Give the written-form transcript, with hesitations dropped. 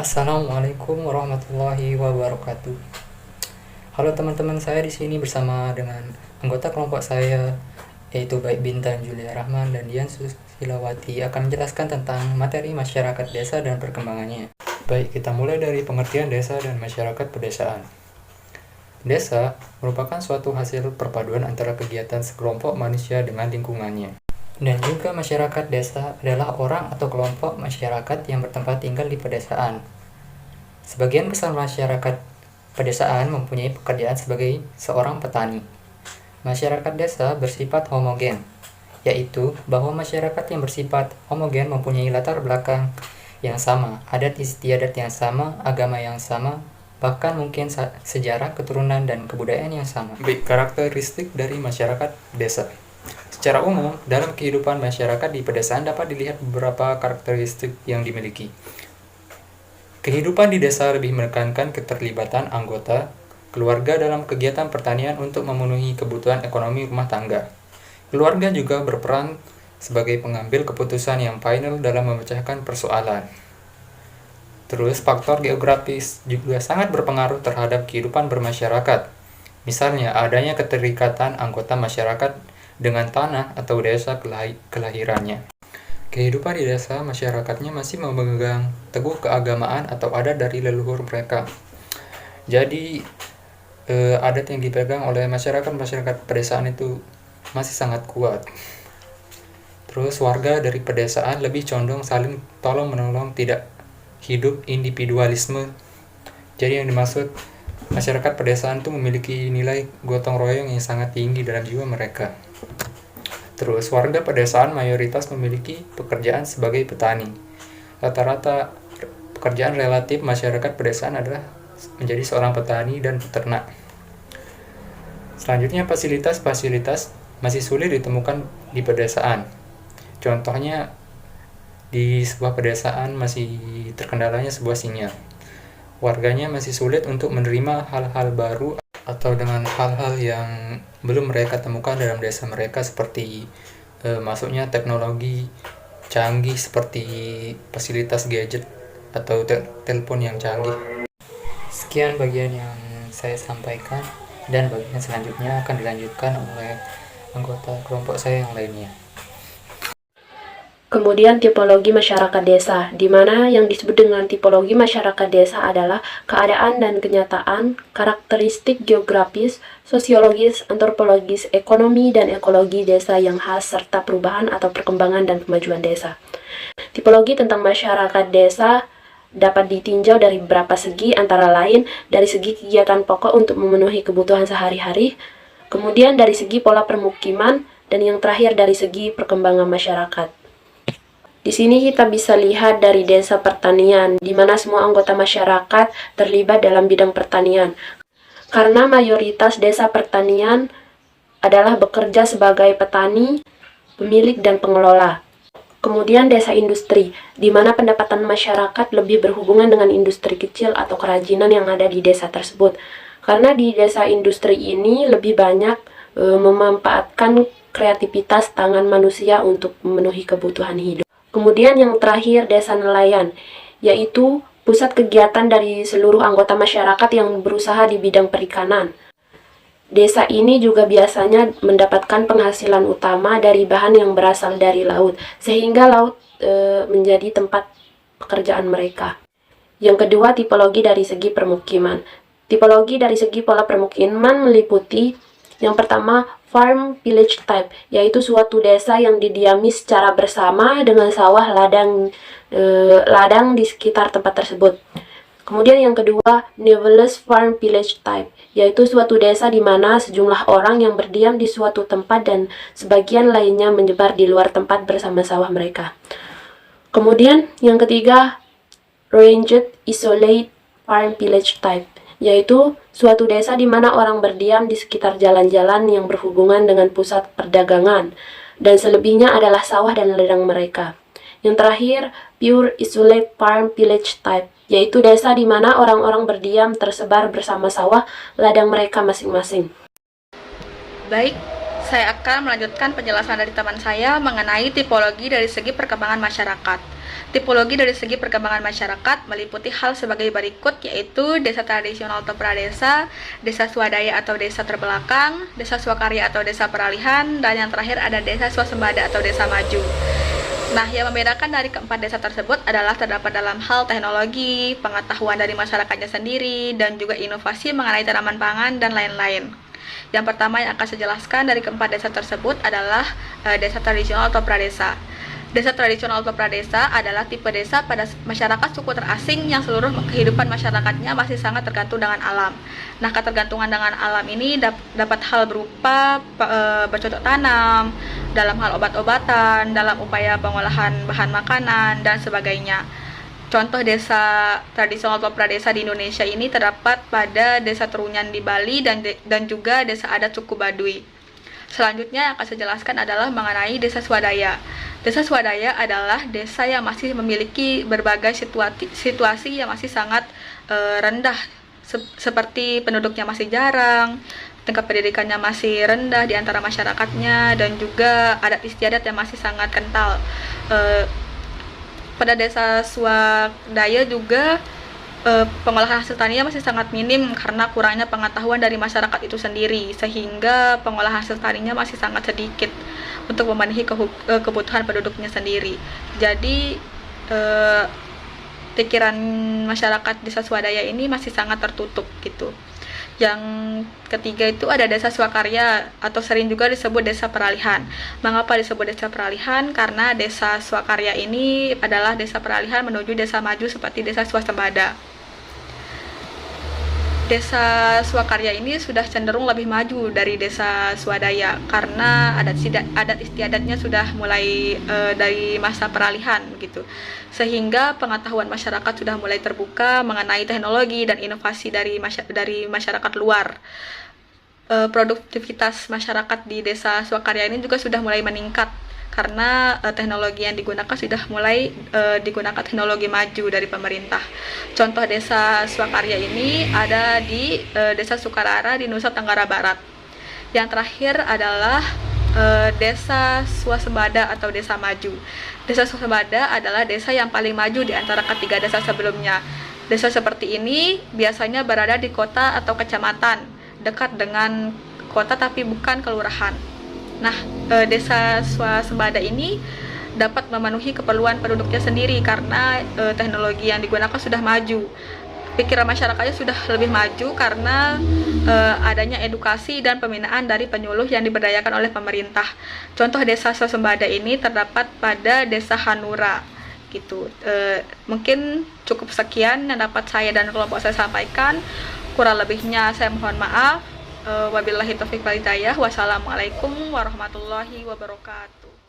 Assalamualaikum warahmatullahi wabarakatuh. Halo teman-teman, saya di sini bersama dengan anggota kelompok saya, yaitu Baik Bintan Julia Rahman dan Dian Susilawati akan menjelaskan tentang materi masyarakat desa dan perkembangannya. Baik, kita mulai dari pengertian desa dan masyarakat pedesaan. Desa merupakan suatu hasil perpaduan antara kegiatan sekelompok manusia dengan lingkungannya. Dan juga masyarakat desa adalah orang atau kelompok masyarakat yang bertempat tinggal di pedesaan. Sebagian besar masyarakat pedesaan mempunyai pekerjaan sebagai seorang petani. Masyarakat desa bersifat homogen, yaitu bahwa masyarakat yang bersifat homogen mempunyai latar belakang yang sama, adat istiadat yang sama, agama yang sama, bahkan mungkin sejarah, keturunan, dan kebudayaan yang sama. Baik, karakteristik dari masyarakat desa. Secara umum, dalam kehidupan masyarakat di pedesaan dapat dilihat beberapa karakteristik yang dimiliki. Kehidupan di desa lebih menekankan keterlibatan anggota keluarga dalam kegiatan pertanian untuk memenuhi kebutuhan ekonomi rumah tangga. Keluarga juga berperan sebagai pengambil keputusan yang final dalam memecahkan persoalan. Terus, faktor geografis juga sangat berpengaruh terhadap kehidupan bermasyarakat. Misalnya, adanya keterikatan anggota masyarakat dengan tanah atau desa kelahirannya. Kehidupan di desa, masyarakatnya masih memegang teguh keagamaan atau adat dari leluhur mereka. Jadi, adat yang dipegang oleh masyarakat pedesaan itu masih sangat kuat. Terus, warga dari pedesaan lebih condong saling tolong-menolong, tidak hidup individualisme. Jadi yang dimaksud masyarakat pedesaan itu memiliki nilai gotong royong yang sangat tinggi dalam jiwa mereka. Terus, warga pedesaan mayoritas memiliki pekerjaan sebagai petani. Rata-rata pekerjaan relatif masyarakat pedesaan adalah menjadi seorang petani dan peternak. Selanjutnya, fasilitas-fasilitas masih sulit ditemukan di pedesaan. Contohnya, di sebuah pedesaan masih terkendalanya sebuah sinyal. Warganya masih sulit untuk menerima hal-hal baru atau dengan hal-hal yang belum mereka temukan dalam desa mereka, seperti masuknya teknologi canggih seperti fasilitas gadget atau telepon yang canggih. Sekian bagian yang saya sampaikan, dan bagian selanjutnya akan dilanjutkan oleh anggota kelompok saya yang lainnya. Kemudian tipologi masyarakat desa, di mana yang disebut dengan tipologi masyarakat desa adalah keadaan dan kenyataan, karakteristik geografis, sosiologis, antropologis, ekonomi, dan ekologi desa yang khas, serta perubahan atau perkembangan dan kemajuan desa. Tipologi tentang masyarakat desa dapat ditinjau dari beberapa segi, antara lain dari segi kegiatan pokok untuk memenuhi kebutuhan sehari-hari, kemudian dari segi pola permukiman, dan yang terakhir dari segi perkembangan masyarakat. Di sini kita bisa lihat dari desa pertanian, di mana semua anggota masyarakat terlibat dalam bidang pertanian. Karena mayoritas desa pertanian adalah bekerja sebagai petani, pemilik, dan pengelola. Kemudian desa industri, di mana pendapatan masyarakat lebih berhubungan dengan industri kecil atau kerajinan yang ada di desa tersebut. Karena di desa industri ini lebih banyak memanfaatkan kreativitas tangan manusia untuk memenuhi kebutuhan hidup. Kemudian yang terakhir, desa nelayan, yaitu pusat kegiatan dari seluruh anggota masyarakat yang berusaha di bidang perikanan. Desa ini juga biasanya mendapatkan penghasilan utama dari bahan yang berasal dari laut, sehingga laut menjadi tempat pekerjaan mereka. Yang kedua, tipologi dari segi permukiman. Tipologi dari segi pola permukiman meliputi yang pertama, farm village type, yaitu suatu desa yang didiami secara bersama dengan sawah ladang di sekitar tempat tersebut. Kemudian yang kedua, Neverless farm village type, yaitu suatu desa di mana sejumlah orang yang berdiam di suatu tempat dan sebagian lainnya menyebar di luar tempat bersama sawah mereka. Kemudian yang ketiga, Ranged isolate farm village type, yaitu suatu desa di mana orang berdiam di sekitar jalan-jalan yang berhubungan dengan pusat perdagangan, dan selebihnya adalah sawah dan ladang mereka. Yang terakhir, Pure Isolate Farm Village Type, yaitu desa di mana orang-orang berdiam tersebar bersama sawah ladang mereka masing-masing. Baik, saya akan melanjutkan penjelasan dari teman saya mengenai tipologi dari segi perkembangan masyarakat. Tipologi dari segi perkembangan masyarakat meliputi hal sebagai berikut, yaitu desa tradisional atau pradesa, desa swadaya atau desa terbelakang, desa swakarya atau desa peralihan, dan yang terakhir ada desa swasembada atau desa maju. Nah, yang membedakan dari keempat desa tersebut adalah terdapat dalam hal teknologi, pengetahuan dari masyarakatnya sendiri, dan juga inovasi mengenai tanaman pangan dan lain-lain. Yang pertama yang akan saya jelaskan dari keempat desa tersebut adalah desa tradisional atau pradesa. Desa tradisional atau pradesa adalah tipe desa pada masyarakat suku terasing yang seluruh kehidupan masyarakatnya masih sangat tergantung dengan alam. Nah, ketergantungan dengan alam ini dapat hal berupa bercocok tanam, dalam hal obat-obatan, dalam upaya pengolahan bahan makanan, dan sebagainya. Contoh desa tradisional atau pradesa di Indonesia ini terdapat pada desa Trunyan di Bali dan juga desa adat suku Baduy. Selanjutnya yang akan saya jelaskan adalah mengenai desa swadaya. Desa swadaya adalah desa yang masih memiliki berbagai situasi yang masih sangat rendah, seperti penduduknya masih jarang, tingkat pendidikannya masih rendah di antara masyarakatnya, dan juga adat istiadat yang masih sangat kental. Pada desa swadaya juga pengolahan hasil taninya masih sangat minim karena kurangnya pengetahuan dari masyarakat itu sendiri, sehingga pengolahan hasil taninya masih sangat sedikit untuk memenuhi kebutuhan penduduknya sendiri. Jadi pikiran masyarakat desa swadaya ini masih sangat tertutup gitu. Yang ketiga itu ada desa swakarya atau sering juga disebut desa peralihan. Mengapa disebut desa peralihan? Karena desa swakarya ini adalah desa peralihan menuju desa maju seperti desa swasembada. Desa swakarya ini sudah cenderung lebih maju dari desa swadaya karena adat istiadatnya sudah mulai dari masa peralihan gitu. Sehingga pengetahuan masyarakat sudah mulai terbuka mengenai teknologi dan inovasi dari masyarakat luar. Produktivitas masyarakat di desa swakarya ini juga sudah mulai meningkat karena teknologi yang digunakan sudah mulai digunakan teknologi maju dari pemerintah. Contoh desa swakarya ini ada di desa Sukarara di Nusa Tenggara Barat. Yang terakhir adalah desa swasembada atau desa maju. Desa swasembada adalah desa yang paling maju di antara ketiga desa sebelumnya. Desa seperti ini biasanya berada di kota atau kecamatan, dekat dengan kota tapi bukan kelurahan. Nah, desa swasembada ini dapat memenuhi keperluan penduduknya sendiri karena teknologi yang digunakan sudah maju. Pikiran masyarakatnya sudah lebih maju karena adanya edukasi dan pembinaan dari penyuluh yang diberdayakan oleh pemerintah. Contoh desa swasembada ini terdapat pada desa Hanura gitu. Mungkin cukup sekian yang dapat saya dan kelompok saya sampaikan. Kurang lebihnya saya mohon maaf. Wabillahi taufiq wal hidayah. Wassalamualaikum warahmatullahi wabarakatuh.